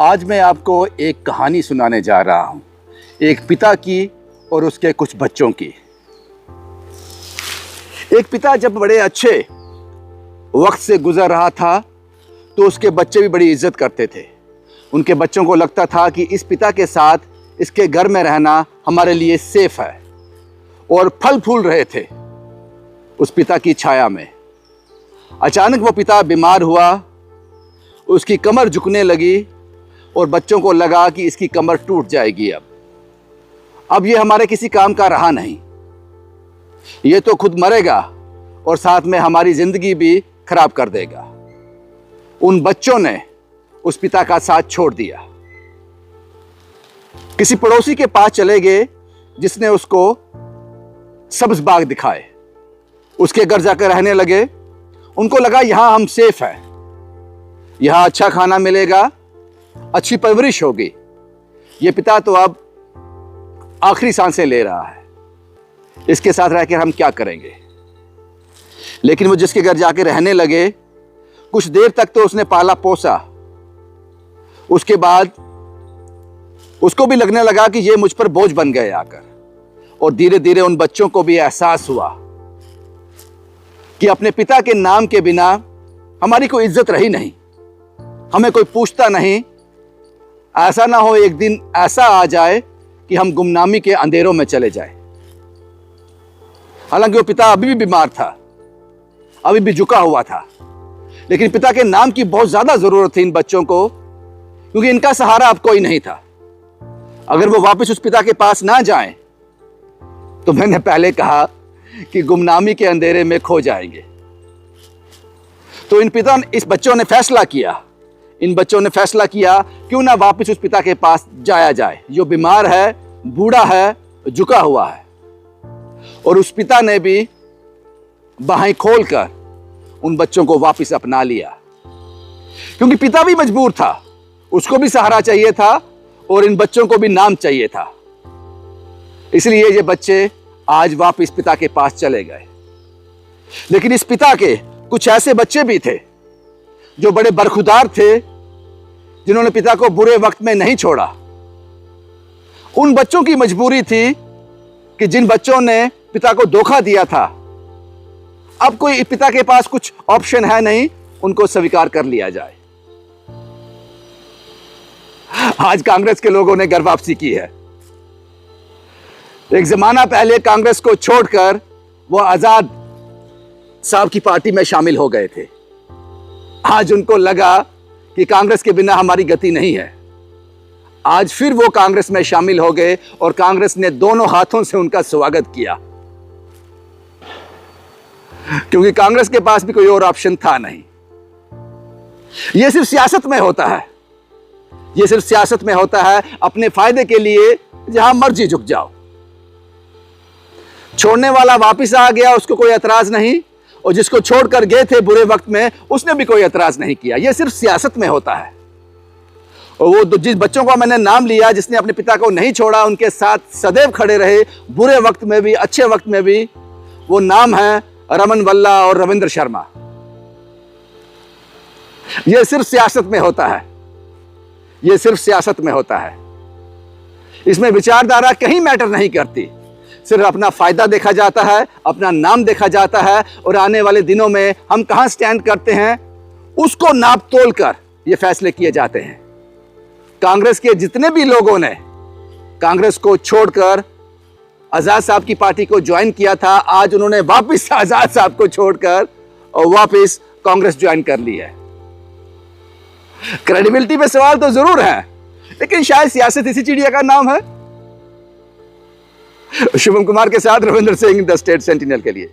आज मैं आपको एक कहानी सुनाने जा रहा हूं, एक पिता की और उसके कुछ बच्चों की। एक पिता जब बड़े अच्छे वक्त से गुजर रहा था तो उसके बच्चे भी बड़ी इज्जत करते थे। उनके बच्चों को लगता था कि इस पिता के साथ इसके घर में रहना हमारे लिए सेफ है, और फल फूल रहे थे उस पिता की छाया में। अचानक वो पिता बीमार हुआ, उसकी कमर झुकने लगी और बच्चों को लगा कि इसकी कमर टूट जाएगी। अब ये हमारे किसी काम का रहा नहीं, ये तो खुद मरेगा और साथ में हमारी जिंदगी भी खराब कर देगा। उन बच्चों ने उस पिता का साथ छोड़ दिया, किसी पड़ोसी के पास चले गए जिसने उसको सब्ज बाग दिखाए। उसके घर जाकर रहने लगे। उनको लगा यहां हम सेफ हैं, यहां अच्छा खाना मिलेगा, अच्छी परवरिश होगी। ये पिता तो अब आखिरी सांसें ले रहा है, इसके साथ रहकर हम क्या करेंगे। लेकिन वो जिसके घर जाके रहने लगे, कुछ देर तक तो उसने पाला पोसा। उसके बाद उसको भी लगने लगा कि ये मुझ पर बोझ बन गए आकर, और धीरे धीरे उन बच्चों को भी एहसास हुआ कि अपने पिता के नाम के बिना हमारी कोई इज्जत रही नहीं, हमें कोई पूछता नहीं। ऐसा ना हो एक दिन ऐसा आ जाए कि हम गुमनामी के अंधेरों में चले जाएं। हालांकि वो पिता अभी भी बीमार था, अभी भी झुका हुआ था, लेकिन पिता के नाम की बहुत ज्यादा जरूरत थी इन बच्चों को, क्योंकि इनका सहारा अब कोई नहीं था। अगर वो वापस उस पिता के पास ना जाएं, तो मैंने पहले कहा कि गुमनामी के अंधेरे में खो जाएंगे। तो इस बच्चों ने फैसला किया, क्यों ना वापस उस पिता के पास जाया जाए जो बीमार है, बूढ़ा है, झुका हुआ है। और उस पिता ने भी बाहें खोलकर उन बच्चों को वापस अपना लिया, क्योंकि पिता भी मजबूर था, उसको भी सहारा चाहिए था और इन बच्चों को भी नाम चाहिए था। इसलिए ये बच्चे आज वापस पिता के पास चले गए। लेकिन इस पिता के कुछ ऐसे बच्चे भी थे जो बड़े बरखुदार थे, जिन्होंने पिता को बुरे वक्त में नहीं छोड़ा। उन बच्चों की मजबूरी थी कि जिन बच्चों ने पिता को धोखा दिया था, अब कोई पिता के पास कुछ ऑप्शन है नहीं, उनको स्वीकार कर लिया जाए। आज कांग्रेस के लोगों ने घर वापसी की है। एक जमाना पहले कांग्रेस को छोड़कर वो आजाद साहब की पार्टी में शामिल हो गए थे। आज उनको लगा कि कांग्रेस के बिना हमारी गति नहीं है। आज फिर वो कांग्रेस में शामिल हो गए और कांग्रेस ने दोनों हाथों से उनका स्वागत किया, क्योंकि कांग्रेस के पास भी कोई और ऑप्शन था नहीं। यह सिर्फ सियासत में होता है, यह सिर्फ सियासत में होता है। अपने फायदे के लिए जहां मर्जी झुक जाओ। छोड़ने वाला वापस आ गया, उसको कोई एतराज नहीं, और जिसको छोड़कर गए थे बुरे वक्त में, उसने भी कोई एतराज नहीं किया। यह सिर्फ सियासत में होता है। और वो जिस बच्चों का मैंने नाम लिया, जिसने अपने पिता को नहीं छोड़ा, उनके साथ सदैव खड़े रहे, बुरे वक्त में भी अच्छे वक्त में भी, वो नाम है रमन वल्ला और रविंद्र शर्मा। यह सिर्फ सियासत में होता है, यह सिर्फ सियासत में होता है। इसमें विचारधारा कहीं मैटर नहीं करती, सिर्फ अपना फायदा देखा जाता है, अपना नाम देखा जाता है, और आने वाले दिनों में हम कहां स्टैंड करते हैं उसको नाप तोल कर ये फैसले किए जाते हैं। कांग्रेस के जितने भी लोगों ने कांग्रेस को छोड़कर आजाद साहब की पार्टी को ज्वाइन किया था, आज उन्होंने वापस आजाद साहब को छोड़कर और वापस कांग्रेस ज्वाइन कर ली है। क्रेडिबिलिटी पे सवाल तो जरूर है, लेकिन शायद सियासत इसी चिड़िया का नाम है। शुभम कुमार के साथ Ravindra Singh, the state sentinel के लिए।